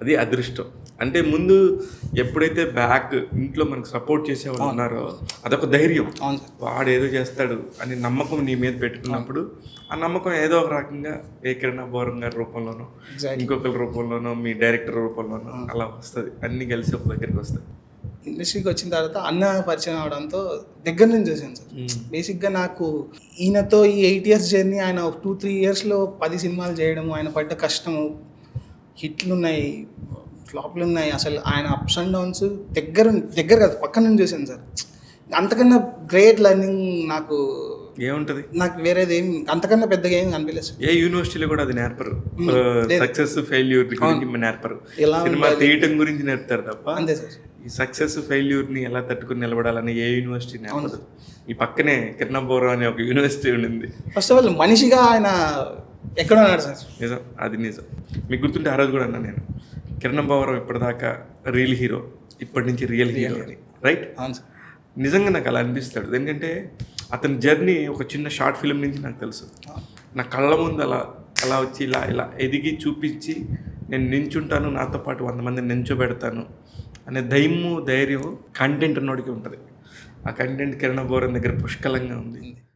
అది అదృష్టం. అంటే ముందు ఎప్పుడైతే బ్యాక్ ఇంట్లో మనకు సపోర్ట్ చేసేవాళ్ళు ఉన్నారో అదొక ధైర్యం. అవును సార్. వాడేదో చేస్తాడు అని నమ్మకం నీ మీద పెట్టుకున్నప్పుడు ఆ నమ్మకం ఏదో ఒక రకంగా ఏ కిరణ్ అబ్బవరం గారి రూపంలోనో ఇంకొకరి రూపంలోనో మీ డైరెక్టర్ రూపంలోనో అలా వస్తుంది. అన్నీ కలిసి ఒక దగ్గరికి వస్తాయి. ఇండస్ట్రీకి వచ్చిన తర్వాత అన్న పరిచయం అవడంతో దగ్గర నుంచి చూసాను సార్. బేసిక్గా నాకు ఈయనతో ఈ 8 years జర్నీ, ఆయన 2-3 yearsలో 10 సినిమాలు చేయడం, ఆయన పడ్డ కష్టము, హిట్లు ఉన్నాయి, ఫ్లాప్లు ఉన్నాయి, అసలు ఆయన అప్స్ అండ్ డౌన్స్ దగ్గర కాదు పక్కన నుంచి చూసాను సార్. అంతకన్నా గ్రేట్ లర్నింగ్ ఏముంటది, నాకు వేరేది ఏం అంతకన్నా పెద్దగా ఏం అనిపించలేదు. ఏ యూనివర్సిటీలో కూడా అది నేర్పరు. సక్సెస్ ఫెయిల్యూర్ గురించి నేర్పరు, ఎలా సినిమా తీయటం గురించి నేర్పుతారు తప్ప అంతే సార్. ఈ సక్సెస్ ఫెయిల్యూర్ని ఎలా తట్టుకుని నిలబడాలని ఏ యూనివర్సిటీ నేర్పదు. ఈ పక్కనే కిరణ్ అబ్బవరం అనే ఒక యూనివర్సిటీ ఉండింది. ఫస్ట్ ఆఫ్ ఆల్ మనిషిగా ఆయన ఎక్కడ ఉన్నాడు సార్. నిజం, అది నిజం. మీకు గుర్తుంటే ఆ రోజు కూడా అన్నా నేను, కిరణ్ అబ్బవరం ఇప్పటిదాకా రియల్ హీరో, ఇప్పటి నుంచి రియల్ హీరో అని. రైట్? అవును సార్. నిజంగా నాకు అలా అనిపిస్తాడు. ఎందుకంటే అతని జర్నీ ఒక చిన్న షార్ట్ ఫిల్మ్ నుంచి నాకు తెలుసు. నా కళ్ళ ముందు అలా వచ్చి ఇలా ఎదిగి చూపించి నేను నించుంటాను, నాతో పాటు 100 మందిని నించోబెడతాను అనే ధైర్యం కంటెంట్ ఉన్నోడికి ఉంటుంది. ఆ కంటెంట్ కిరణ్ అబ్బవరం దగ్గర పుష్కలంగా ఉంది.